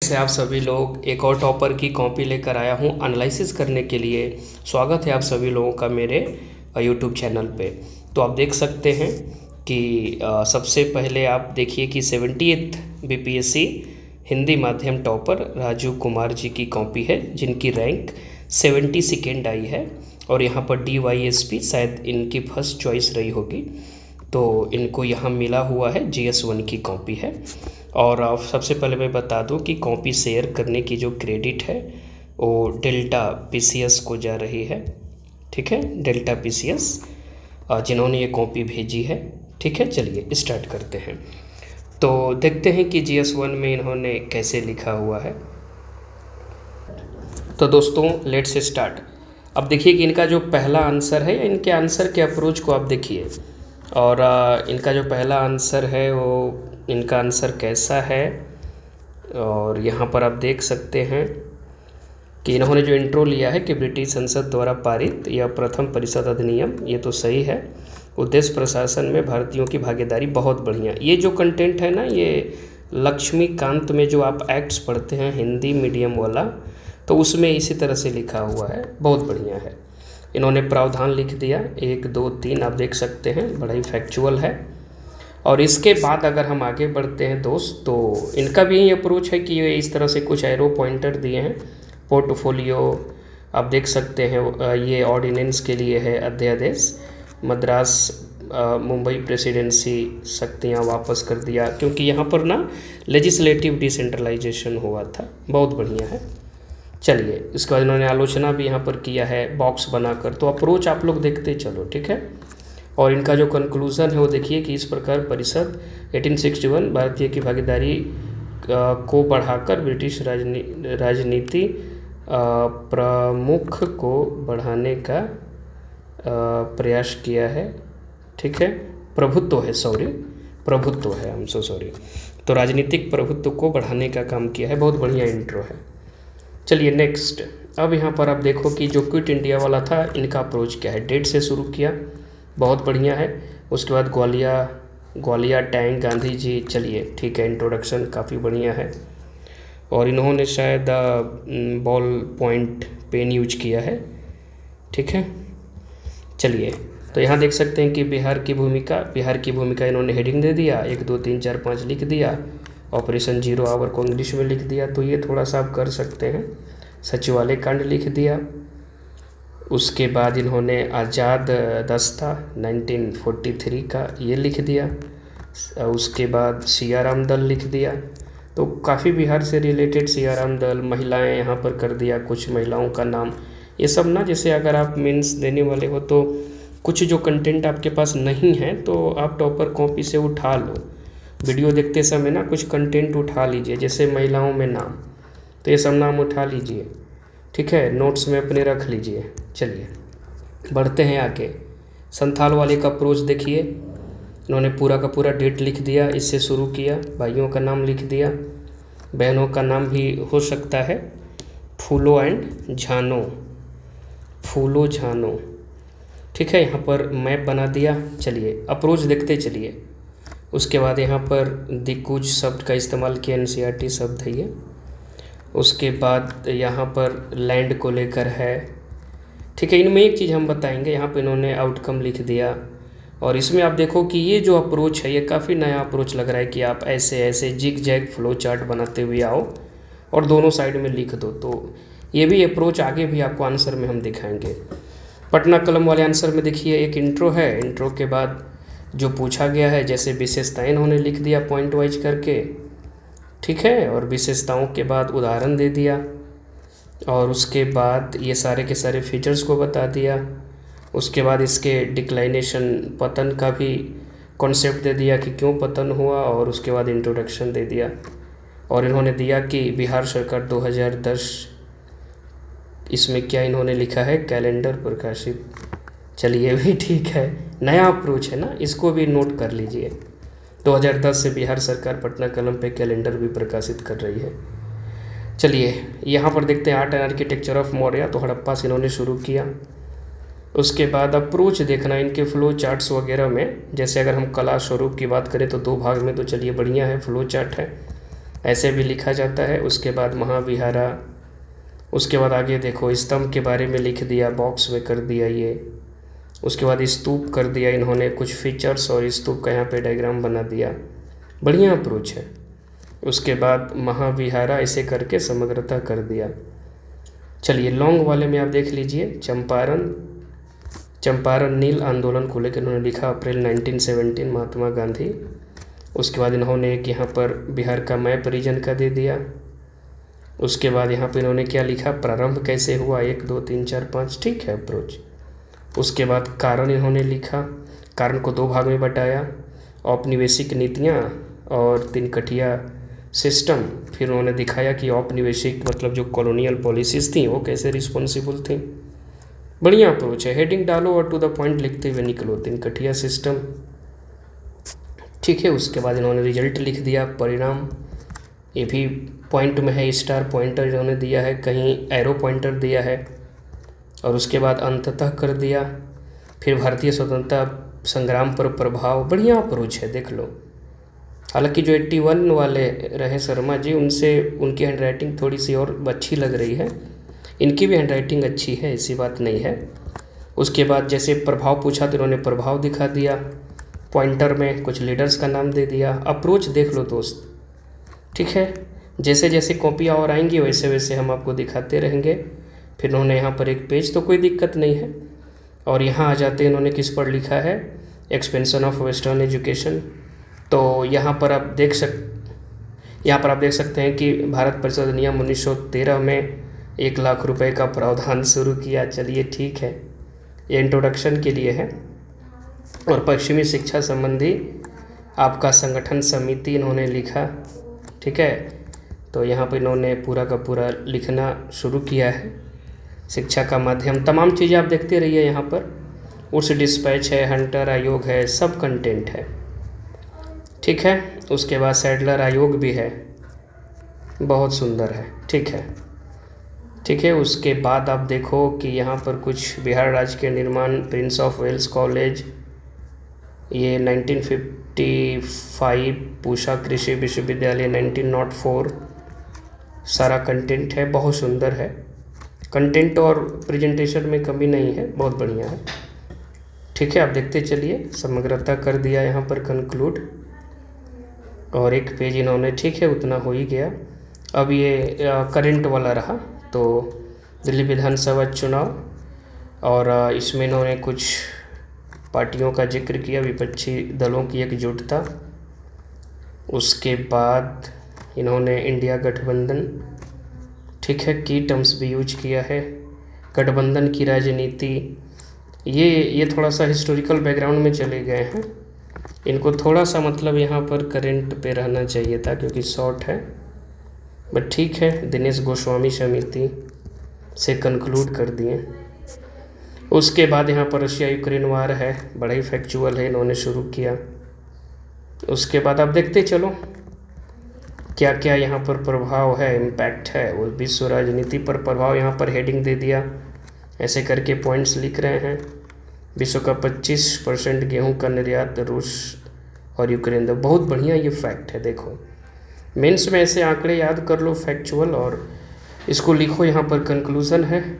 से आप सभी लोग एक और टॉपर की कॉपी लेकर आया हूं एनालिसिस करने के लिए। स्वागत है आप सभी लोगों का मेरे यूट्यूब चैनल पे। तो आप देख सकते हैं कि सबसे पहले आप देखिए कि 70th बीपीएससी हिंदी माध्यम टॉपर राजू कुमार जी की कॉपी है, जिनकी रैंक 72 आई है। और यहाँ पर DYSP शायद इनकी फर्स्ट चॉइस रही होगी, तो इनको यहाँ मिला हुआ है GS1 की कॉपी है। और सबसे पहले मैं बता दूं कि कॉपी शेयर करने की जो क्रेडिट है वो डेल्टा PCS को जा रही है। ठीक है, डेल्टा PCS जिन्होंने ये कॉपी भेजी है। ठीक है, चलिए स्टार्ट करते हैं। तो देखते हैं कि GS1 में इन्होंने कैसे लिखा हुआ है। तो दोस्तों लेट्स स्टार्ट। अब देखिए कि इनका जो पहला आंसर है, इनके आंसर के अप्रोच को आप देखिए। और इनका जो पहला आंसर है वो इनका आंसर कैसा है, और यहाँ पर आप देख सकते हैं कि इन्होंने जो इंट्रो लिया है कि ब्रिटिश संसद द्वारा पारित या प्रथम परिषद अधिनियम, ये तो सही है। उद्देश्य प्रशासन में भारतीयों की भागीदारी बहुत बढ़िया। ये जो कंटेंट है ना, ये लक्ष्मीकांत में जो आप एक्ट्स पढ़ते हैं हिंदी मीडियम वाला, तो उसमें इसी तरह से लिखा हुआ है, बहुत बढ़िया है। इन्होंने प्रावधान लिख दिया 1 2 3, आप देख सकते हैं, बड़ा ही फैक्चुअल है। और इसके बाद अगर हम आगे बढ़ते हैं दोस्त, तो इनका भी यही अप्रोच है कि ये इस तरह से कुछ एरो पॉइंटर दिए हैं। पोर्टफोलियो आप देख सकते हैं, ये ऑर्डिनेंस के लिए है अध्यादेश। मद्रास मुंबई प्रेसिडेंसी शक्तियाँ वापस कर दिया, क्योंकि यहाँ पर ना लेजिस्लेटिव डिसेंट्रलाइजेशन हुआ था, बहुत बढ़िया है। चलिए, इसके बाद इन्होंने आलोचना भी यहाँ पर किया है बॉक्स बनाकर। तो अप्रोच आप लोग देखते चलो, ठीक है। और इनका जो कंक्लूज़न है वो देखिए कि इस प्रकार परिषद 1861 भारतीय की भागीदारी को बढ़ाकर ब्रिटिश राजनीति प्रमुख को बढ़ाने का प्रयास किया है। ठीक है, प्रभुत्व है, सॉरी प्रभुत्व है, आई एम सो सॉरी। तो राजनीतिक प्रभुत्व को बढ़ाने का काम किया है। बहुत बढ़िया इंट्रो है। चलिए नेक्स्ट। अब यहाँ पर आप देखो कि जो क्विट इंडिया वाला था, इनका अप्रोच क्या है। डेट से शुरू किया, बहुत बढ़िया है। उसके बाद ग्वालिया टैंक गांधी जी, चलिए ठीक है, इंट्रोडक्शन काफ़ी बढ़िया है। और इन्होंने शायद बॉल पॉइंट पेन यूज किया है। ठीक है, चलिए। तो यहाँ देख सकते हैं कि बिहार की भूमिका इन्होंने हेडिंग दे दिया, 1 2 3 4 5 लिख दिया। ऑपरेशन 0 आवर को इंग्लिश में लिख दिया, तो ये थोड़ा सा आप कर सकते हैं। सचिवालय कांड लिख दिया। उसके बाद इन्होंने आज़ाद दस्ता 1943 का ये लिख दिया। उसके बाद सियाराम दल लिख दिया। तो काफ़ी बिहार से रिलेटेड सियाराम दल, महिलाएं यहाँ पर कर दिया, कुछ महिलाओं का नाम, ये सब ना, जैसे अगर आप मेंस देने वाले हो तो कुछ जो कंटेंट आपके पास नहीं है तो आप टॉपर कॉपी से उठा लो। वीडियो देखते समय ना कुछ कंटेंट उठा लीजिए, जैसे महिलाओं में नाम, तो ये सब नाम उठा लीजिए। ठीक है, नोट्स में अपने रख लीजिए। चलिए बढ़ते हैं आगे। संथाल वाले का अप्रोच देखिए। इन्होंने पूरा का पूरा डेट लिख दिया, इससे शुरू किया, भाइयों का नाम लिख दिया, बहनों का नाम भी हो सकता है, फूलो एंड झानो, फूलो झानो। ठीक है, यहाँ पर मैप बना दिया। चलिए अप्रोच देखते चलिए। उसके बाद यहाँ पर दिक्कुज शब्द का इस्तेमाल किया, NCERT शब्द है ये। उसके बाद यहाँ पर लैंड को लेकर है। ठीक है, इनमें एक चीज़ हम बताएंगे, यहाँ पे इन्होंने आउटकम लिख दिया। और इसमें आप देखो कि ये जो अप्रोच है, ये काफ़ी नया अप्रोच लग रहा है कि आप ऐसे ऐसे जिग जैग फ्लो चार्ट बनाते हुए आओ और दोनों साइड में लिख दो। तो ये भी अप्रोच आगे भी आपको आंसर में हम दिखाएंगे। पटना कलम वाले आंसर में देखिए एक इंट्रो है। इंट्रो के बाद जो पूछा गया है, जैसे विशेषताएं इन्होंने लिख दिया पॉइंट वाइज करके। ठीक है, और विशेषताओं के बाद उदाहरण दे दिया, और उसके बाद ये सारे के सारे फीचर्स को बता दिया। उसके बाद इसके डिक्लाइनेशन, पतन का भी कॉन्सेप्ट दे दिया कि क्यों पतन हुआ, और उसके बाद इंट्रोडक्शन दे दिया। और इन्होंने दिया कि बिहार सरकार 2010, इसमें क्या इन्होंने लिखा है, कैलेंडर प्रकाशित। चलिए भी ठीक है, नया अप्रोच है ना, इसको भी नोट कर लीजिए। 2010 से बिहार सरकार पटना कलम पे कैलेंडर भी प्रकाशित कर रही है। चलिए यहाँ पर देखते हैं art and architecture of Maurya, तो हड़प्पा से इन्होंने शुरू किया। उसके बाद अप्रोच देखना इनके फ्लो चार्ट्स वगैरह में, जैसे अगर हम कला स्वरूप की बात करें तो 2 भाग में, तो चलिए बढ़िया है, फ्लो चार्ट है। ऐसे भी लिखा जाता है। उसके बाद महाविहारा, उसके बाद आगे देखो स्तंभ के बारे में लिख दिया, बॉक्स में कर दिया ये। उसके बाद स्तूप कर दिया इन्होंने, कुछ फीचर्स और स्तूप का यहाँ पे डायग्राम बना दिया। बढ़िया अप्रोच है। उसके बाद महाविहारा ऐसे करके समग्रता कर दिया। चलिए लॉन्ग वाले में आप देख लीजिए, चंपारण नील आंदोलन को लेकर इन्होंने लिखा, अप्रैल 1917 महात्मा गांधी। उसके बाद इन्होंने एक यहाँ पर बिहार का मैप रीजन का दे दिया। उसके बाद यहाँ पे इन्होंने क्या लिखा, प्रारंभ कैसे हुआ, 1 2 3 4 5, ठीक है अप्रोच। उसके बाद कारण इन्होंने लिखा, कारण को 2 भाग में बटाया, औपनिवेशिक नीतियाँ और 3 कठिया सिस्टम। फिर उन्होंने दिखाया कि औपनिवेशिक मतलब जो कॉलोनियल पॉलिसीज़ थी वो कैसे रिस्पॉन्सिबल थी। बढ़िया अप्रोच है। हेडिंग डालो और टू द पॉइंट लिखते हुए निकलो, 3 कठिया सिस्टम, ठीक है। उसके बाद इन्होंने रिजल्ट लिख दिया, परिणाम, ये भी पॉइंट में है, स्टार पॉइंटर इन्होंने दिया है, कहीं एरो पॉइंटर दिया है। और उसके बाद अंततः कर दिया। फिर भारतीय स्वतंत्रता संग्राम पर प्रभाव, बढ़िया अप्रोच है, देख लो। हालांकि जो 81 वाले रहे शर्मा जी, उनसे उनकी हैंडराइटिंग थोड़ी सी और अच्छी लग रही है। इनकी भी हैंडराइटिंग अच्छी है, ऐसी बात नहीं है। उसके बाद जैसे प्रभाव पूछा तो इन्होंने प्रभाव दिखा दिया, पॉइंटर में कुछ लीडर्स का नाम दे दिया। अप्रोच देख लो दोस्त, ठीक है। जैसे जैसे कॉपियाँ और आएंगी वैसे वैसे हम आपको दिखाते रहेंगे। फिर उन्होंने यहाँ पर एक पेज, तो कोई दिक्कत नहीं है। और यहाँ आ जाते हैं, इन्होंने किस पर लिखा है, एक्सपेंशन ऑफ वेस्टर्न एजुकेशन। तो यहाँ पर आप देख सकते हैं कि भारत परिषद अधिनियम 1913 में 1 लाख रुपए का प्रावधान शुरू किया। चलिए ठीक है, ये इंट्रोडक्शन के लिए है। और पश्चिमी शिक्षा संबंधी आपका संगठन समिति इन्होंने लिखा, ठीक है। तो यहाँ पर इन्होंने पूरा का पूरा लिखना शुरू किया है। शिक्षा का माध्यम, तमाम चीज़ें आप देखते रहिए यहाँ पर। उस डिस्पैच है, हंटर आयोग है, सब कंटेंट है, ठीक है। उसके बाद सैडलर आयोग भी है, बहुत सुंदर है, ठीक है, ठीक है। उसके बाद आप देखो कि यहाँ पर कुछ बिहार राज्य के निर्माण, प्रिंस ऑफ वेल्स कॉलेज, ये 1955, पूषा कृषि विश्वविद्यालय 1904, सारा कंटेंट है, बहुत सुंदर है। कंटेंट और प्रेजेंटेशन में कमी नहीं है, बहुत बढ़िया है, ठीक है। आप देखते चलिए, समग्रता कर दिया यहाँ पर कंक्लूड, और एक पेज इन्होंने, ठीक है, उतना हो ही गया। अब ये करंट वाला रहा, तो दिल्ली विधानसभा चुनाव, और इसमें इन्होंने कुछ पार्टियों का जिक्र किया, विपक्षी दलों की एकजुटता। उसके बाद इन्होंने इंडिया गठबंधन, ठीक है, की टर्म्स भी यूज किया है। गठबंधन की राजनीति, ये थोड़ा सा हिस्टोरिकल बैकग्राउंड में चले गए हैं, इनको थोड़ा सा मतलब यहाँ पर करंट पे रहना चाहिए था क्योंकि शॉर्ट है, बट ठीक है। दिनेश गोस्वामी समिति से कंक्लूड कर दिए। उसके बाद यहाँ पर रशिया यूक्रेन वार है, बड़ा ही फैक्चुअल है, इन्होंने शुरू किया। उसके बाद आप देखते चलो क्या क्या यहाँ पर प्रभाव है, इम्पैक्ट है, वो विश्व राजनीति पर प्रभाव, यहाँ पर हेडिंग दे दिया, ऐसे करके पॉइंट्स लिख रहे हैं। विश्व का 25% गेहूं का निर्यात रूस और यूक्रेन दो, बहुत बढ़िया ये फैक्ट है। देखो मेंस में ऐसे आंकड़े याद कर लो फैक्चुअल, और इसको लिखो, यहाँ पर कंक्लूज़न है।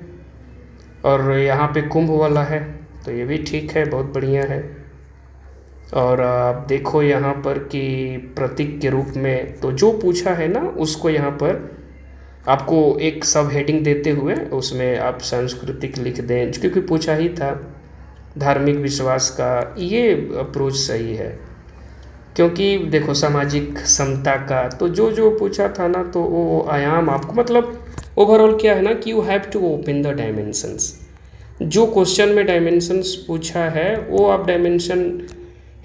और यहाँ पे कुंभ वाला है, तो ये भी ठीक है, बहुत बढ़िया है। और आप देखो यहाँ पर कि प्रतीक के रूप में, तो जो पूछा है ना उसको यहाँ पर आपको एक सब हेडिंग देते हुए उसमें आप सांस्कृतिक लिख दें, क्योंकि पूछा ही था। धार्मिक विश्वास का, ये अप्रोच सही है, क्योंकि देखो सामाजिक समता का, तो जो जो पूछा था ना, तो वो आयाम आपको, मतलब ओवरऑल क्या है ना कि you have to open the dimensions. जो क्वेश्चन में डायमेंशंस पूछा है वो आप डायमेंशन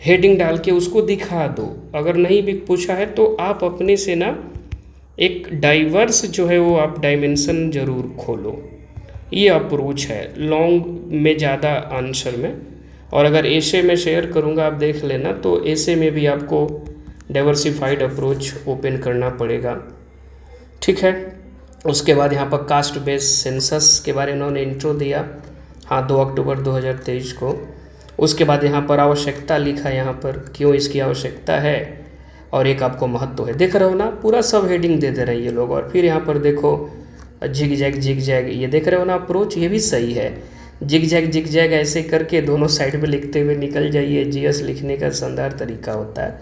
हेडिंग डाल के उसको दिखा दो। अगर नहीं भी पूछा है तो आप अपने से ना एक डाइवर्स जो है वो आप डायमेंशन ज़रूर खोलो। ये अप्रोच है लॉन्ग में ज़्यादा आंसर में। और अगर एसे में शेयर करूँगा, आप देख लेना, तो एसे में भी आपको डाइवर्सिफाइड अप्रोच ओपन करना पड़ेगा, ठीक है। उसके बाद यहाँ पर कास्ट बेस्ड सेंसस के बारे में उन्होंने इंट्रो दिया, हाँ, 2 अक्टूबर 2023 को। उसके बाद यहाँ पर आवश्यकता लिखा, यहाँ पर क्यों इसकी आवश्यकता है, और एक आपको महत्व है। देख रहे हो ना, पूरा सब हेडिंग दे रहे हैं ये लोग। और फिर यहाँ पर देखो जिग जैग, ये देख रहे हो ना अप्रोच, ये भी सही है। जिग जैग ऐसे करके दोनों साइड में लिखते हुए निकल जाइए। जीएस लिखने का शानदार तरीका होता है।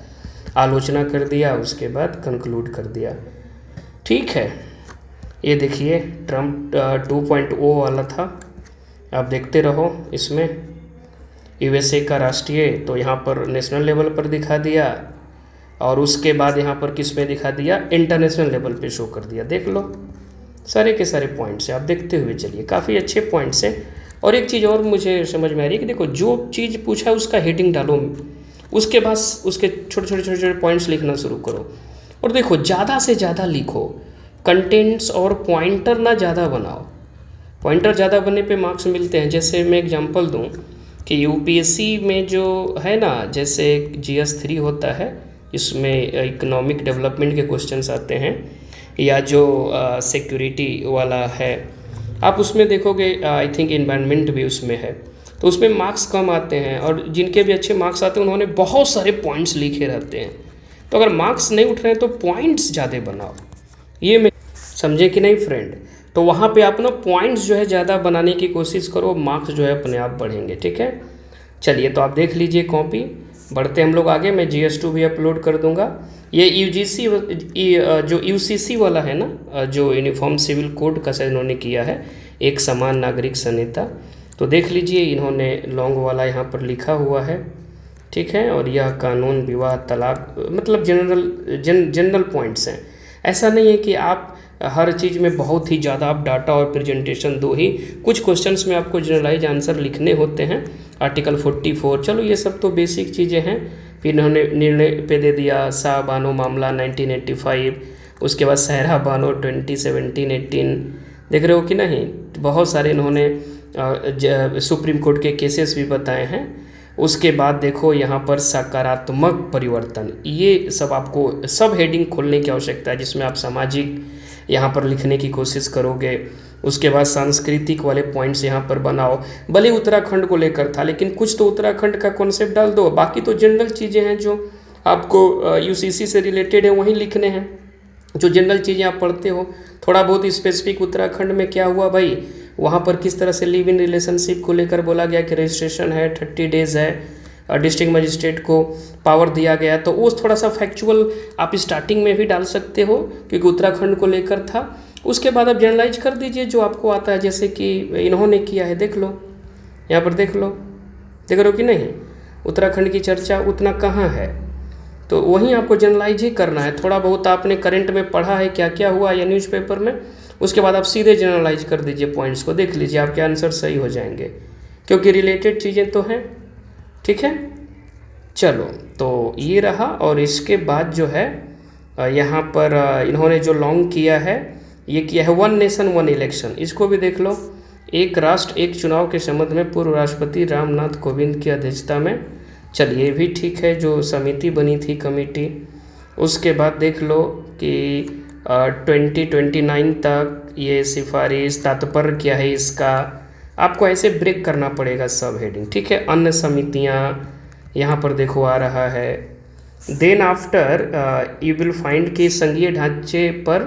आलोचना कर दिया, उसके बाद कंक्लूड कर दिया। ठीक है, ये देखिए ट्रम्प 2.0 वाला था, आप देखते रहो। इसमें यूएसए का राष्ट्रीय, तो यहाँ पर नेशनल लेवल पर दिखा दिया, और उसके बाद यहाँ पर किस पे दिखा दिया, इंटरनेशनल लेवल पे शो कर दिया। देख लो सारे के सारे पॉइंट्स हैं, आप देखते हुए चलिए, काफ़ी अच्छे पॉइंट्स हैं। और एक चीज़ और मुझे समझ में आ रही है कि देखो, जो चीज़ पूछा है उसका हेडिंग डालो, उसके बाद उसके छोटे छोटे पॉइंट्स लिखना शुरू करो। और देखो ज़्यादा से ज़्यादा लिखो, कंटेंट्स और पॉइंटर ना ज़्यादा बनाओ। पॉइंटर ज़्यादा बनने पे मार्क्स मिलते हैं। जैसे मैं एग्जांपल दूं कि यूपीएससी में जो है ना, जैसे GS 3 होता है, इसमें इकोनॉमिक डेवलपमेंट के क्वेश्चंस आते हैं, या जो सिक्योरिटी वाला है, आप उसमें देखोगे आई थिंक इन्वायरमेंट भी उसमें है, तो उसमें मार्क्स कम आते हैं। और जिनके भी अच्छे मार्क्स आते हैं उन्होंने बहुत सारे पॉइंट्स लिखे रहते हैं। तो अगर मार्क्स नहीं उठ रहे हैं तो पॉइंट्स ज़्यादा बनाओ, ये मैं समझे कि नहीं फ्रेंड। तो वहाँ पे आप ना पॉइंट्स जो है ज़्यादा बनाने की कोशिश करो, मार्क्स जो है अपने आप बढ़ेंगे। ठीक है, चलिए तो आप देख लीजिए कॉपी। बढ़ते हम लोग आगे, मैं GS2 भी अपलोड कर दूंगा। ये UGC जो UCC वाला है ना, जो यूनिफॉर्म सिविल कोड का शायद इन्होंने किया है, एक समान नागरिक संहिता, तो देख लीजिए इन्होंने लॉन्ग वाला यहाँ पर लिखा हुआ है। ठीक है, और यह कानून, विवाह, तलाक, मतलब जनरल पॉइंट्स हैं। ऐसा नहीं है कि आप हर चीज़ में बहुत ही ज़्यादा आप डाटा और प्रेजेंटेशन दो ही, कुछ क्वेश्चंस में आपको जनरलाइज आंसर लिखने होते हैं। आर्टिकल 44, चलो ये सब तो बेसिक चीज़ें हैं। फिर इन्होंने निर्णय पे दे दिया, शाह बानो मामला 1985, उसके बाद सहरा बानो 2017-18, देख रहे हो कि नहीं, बहुत सारे इन्होंने सुप्रीम कोर्ट के केसेस भी बताए हैं। उसके बाद देखो यहाँ पर सकारात्मक परिवर्तन, ये सब आपको सब हेडिंग खोलने की आवश्यकता है, जिसमें आप सामाजिक यहाँ पर लिखने की कोशिश करोगे। उसके बाद सांस्कृतिक वाले पॉइंट्स यहाँ पर बनाओ। भले उत्तराखंड को लेकर था, लेकिन कुछ तो उत्तराखंड का कॉन्सेप्ट डाल दो, बाकी तो जनरल चीज़ें हैं जो आपको UCC से रिलेटेड है वहीं लिखने हैं। जो जनरल चीज़ें आप पढ़ते हो, थोड़ा बहुत स्पेसिफिक उत्तराखंड में क्या हुआ भाई, वहाँ पर किस तरह से लिव इन रिलेशनशिप को लेकर बोला गया कि रजिस्ट्रेशन है, 30 डेज़ है, डिस्ट्रिक्ट मजिस्ट्रेट को पावर दिया गया, तो वो थोड़ा सा फैक्चुअल आप स्टार्टिंग में भी डाल सकते हो, क्योंकि उत्तराखंड को लेकर था। उसके बाद आप जनरलाइज कर दीजिए जो आपको आता है, जैसे कि इन्होंने किया है, देख लो यहाँ पर, देख रहे हो कि नहीं, उत्तराखंड की चर्चा उतना कहाँ है, तो वहीं आपको जनरलाइज ही करना है। थोड़ा बहुत आपने करंट में पढ़ा है क्या क्या हुआ या न्यूज़पेपर में, उसके बाद आप सीधे जनरलाइज कर दीजिए पॉइंट्स को, देख लीजिए आपके आंसर सही हो जाएंगे, क्योंकि रिलेटेड चीज़ें तो हैं। ठीक है, चलो तो ये रहा। और इसके बाद जो है यहाँ पर इन्होंने जो लॉन्ग किया है, ये किया है 1 नेशन 1 इलेक्शन, इसको भी देख लो। एक राष्ट्र एक चुनाव के संबंध में पूर्व राष्ट्रपति रामनाथ कोविंद की अध्यक्षता में, चलिए भी ठीक है, जो समिति बनी थी कमेटी। उसके बाद देख लो कि 2029 तक ये सिफारिश, तात्पर्य क्या है इसका, आपको ऐसे ब्रेक करना पड़ेगा सब हेडिंग। ठीक है, अन्य समितियाँ यहाँ पर देखो आ रहा है। Then after you will find कि संघीय ढांचे पर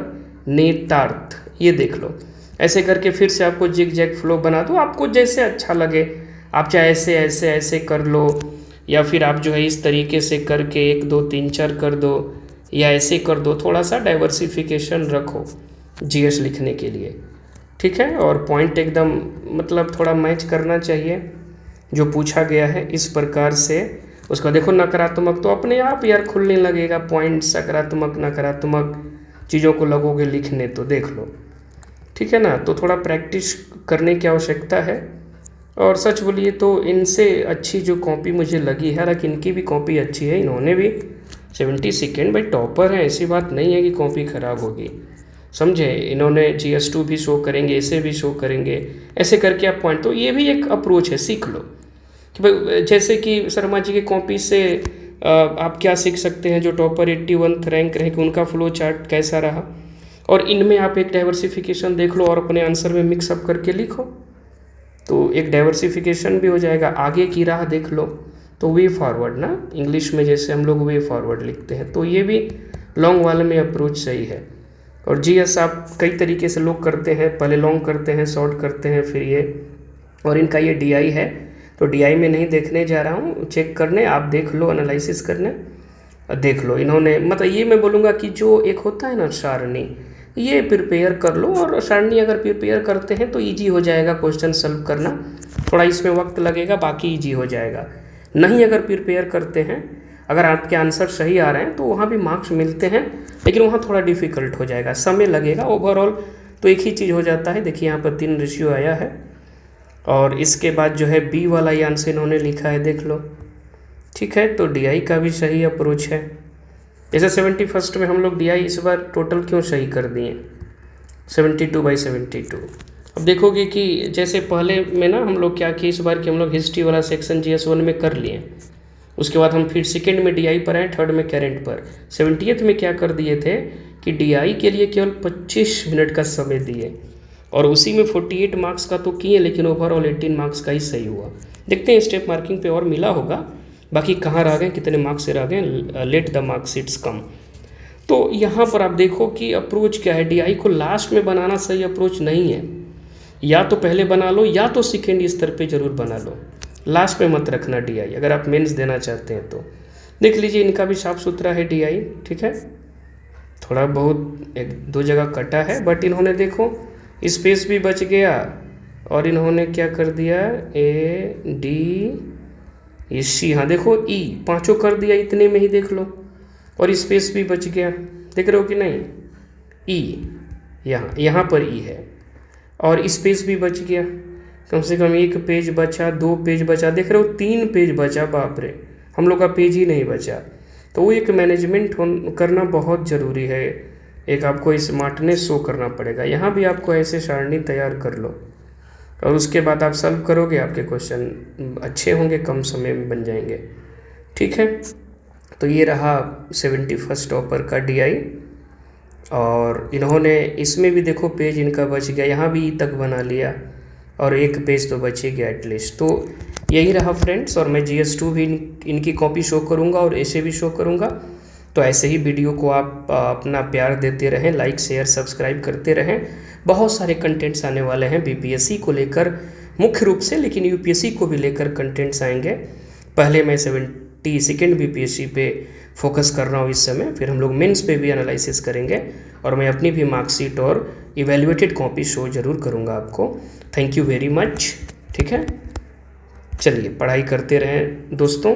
नेतार्थ, ये देख लो। ऐसे करके फिर से आपको जिग जैग फ्लो बना दो, आपको जैसे अच्छा लगे, आप चाहे ऐसे ऐसे ऐसे कर लो, या फिर आप जो है इस तरीके से करके 1 2 3 4 कर दो, या ऐसे कर दो। थोड़ा सा डाइवर्सिफिकेशन रखो GS लिखने के लिए। ठीक है, और पॉइंट एकदम मतलब थोड़ा मैच करना चाहिए जो पूछा गया है इस प्रकार से। उसका देखो नकारात्मक तो अपने आप यार खुलने लगेगा, पॉइंट सकारात्मक नकारात्मक चीज़ों को लगोगे लिखने, तो देख लो। ठीक है ना, तो थोड़ा प्रैक्टिस करने की आवश्यकता है। और सच बोलिए तो इनसे अच्छी जो कॉपी मुझे लगी है, हालांकि इनकी भी कॉपी अच्छी है, इन्होंने भी 72 भाई टॉपर है, ऐसी बात नहीं है कि कॉपी खराब होगी, समझे। इन्होंने GS2 भी शो करेंगे, इसे भी शो करेंगे, ऐसे करके आप पॉइंट, तो ये भी एक अप्रोच है, सीख लो कि भाई जैसे कि शर्मा जी की कॉपी से आप क्या सीख सकते हैं, जो टॉपर 81 रैंक रहे कि उनका फ्लो चार्ट कैसा रहा, और इनमें आप एक डाइवर्सिफिकेशन देख लो और अपने आंसर में मिक्सअप करके लिखो, तो एक डाइवर्सिफिकेशन भी हो जाएगा। आगे की राह देख लो, तो वे फॉरवर्ड ना, इंग्लिश में जैसे हम लोग वे फॉरवर्ड लिखते हैं, तो ये भी लॉन्ग वाले में अप्रोच सही है। और जीएस आप कई तरीके से लोग करते हैं, पहले लॉन्ग करते हैं, शॉर्ट करते हैं, फिर ये, और इनका ये डीआई है, तो डीआई में नहीं देखने जा रहा हूँ, चेक करने आप देख लो, एनालिसिस करने देख लो। इन्होंने मतलब ये मैं बोलूँगा कि जो एक होता है ना सारणी, ये प्रिपेयर कर लो, और सारणी अगर प्रिपेयर करते हैं तो इजी हो जाएगा क्वेश्चन सॉल्व करना, थोड़ा इसमें वक्त लगेगा, बाकी इजी हो जाएगा। नहीं अगर प्रिपेयर करते हैं, अगर आपके आंसर सही आ रहे हैं तो वहाँ भी मार्क्स मिलते हैं, लेकिन वहाँ थोड़ा डिफ़िकल्ट हो जाएगा, समय लगेगा। ओवरऑल तो एक ही चीज़ हो जाता है। देखिए यहाँ पर 3 रेशियो आया है, और इसके बाद जो है बी वाला ये आंसर इन्होंने लिखा है, देख लो, ठीक है। तो डीआई का भी सही अप्रोच है। जैसे 71 में हम लोग डीआई इस बार टोटल क्यों सही कर दिए, 72/72। अब देखोगे कि जैसे पहले में ना हम लोग क्या किए, इस बार कि हम लोग हिस्ट्री वाला सेक्शन GS1 में कर लिए, उसके बाद हम फिर सेकेंड में डीआई पर आए, थर्ड में करेंट पर। 70th में क्या कर दिए थे कि डीआई के लिए केवल 25 मिनट का समय दिए, और उसी में 48 मार्क्स का तो किए, लेकिन ओवरऑल 18 मार्क्स का ही सही हुआ। देखते हैं स्टेप मार्किंग पे और मिला होगा, बाकी कहाँ रह गए, कितने मार्क्स से रह गए, लेट द मार्कशीट्स कम। तो यहाँ पर आप देखो कि अप्रोच क्या है, डीआई को लास्ट में बनाना सही अप्रोच नहीं है, या तो पहले बना लो या तो सेकेंड स्तर पे जरूर बना लो, लास्ट में मत रखना डीआई अगर आप मेंस देना चाहते हैं तो। देख लीजिए इनका भी साफ सुथरा है डीआई, ठीक है, थोड़ा बहुत 1-2 जगह कटा है, बट इन्होंने देखो स्पेस भी बच गया, और इन्होंने क्या कर दिया, ADC, हाँ देखो ई 5 कर दिया इतने में ही, देख लो, और स्पेस भी बच गया, देख रहे हो कि नहीं, ई यहाँ पर ई है, और स्पेस भी बच गया, कम से कम 1 पेज बचा, 2 पेज बचा, देख रहे हो 3 पेज बचा, बाप रे, हम लोग का पेज ही नहीं बचा। तो वो एक मैनेजमेंट करना बहुत ज़रूरी है, एक आपको स्मार्टनेस शो करना पड़ेगा। यहाँ भी आपको ऐसे सारणी तैयार कर लो, और उसके बाद आप सॉल्व करोगे, आपके क्वेश्चन अच्छे होंगे, कम समय में बन जाएंगे, ठीक है। तो ये रहा 71 टॉपर का डीआई, और इन्होंने इसमें भी देखो पेज इनका बच गया, यहाँ भी ई तक बना लिया, और 1 पेज तो बच ही गया एटलीस्ट। तो यही रहा फ्रेंड्स, और मैं GS2 भी इनकी कॉपी शो करूँगा और ऐसे भी शो करूँगा। तो ऐसे ही वीडियो को आप अपना प्यार देते रहें, लाइक शेयर सब्सक्राइब करते रहें। बहुत सारे कंटेंट्स आने वाले हैं BPSC को लेकर मुख्य रूप से, लेकिन UPSC को भी लेकर कंटेंट्स आएंगे। पहले मैं 72nd BPSC पे फोकस कर रहा हूँ इस समय, फिर हम लोग मेंस पे भी एनालिसिस करेंगे, और मैं अपनी भी मार्कशीट और इवेल्युएटेड कॉपी शो ज़रूर करूँगा आपको। थैंक यू वेरी मच, ठीक है। चलिए पढ़ाई करते रहें दोस्तों।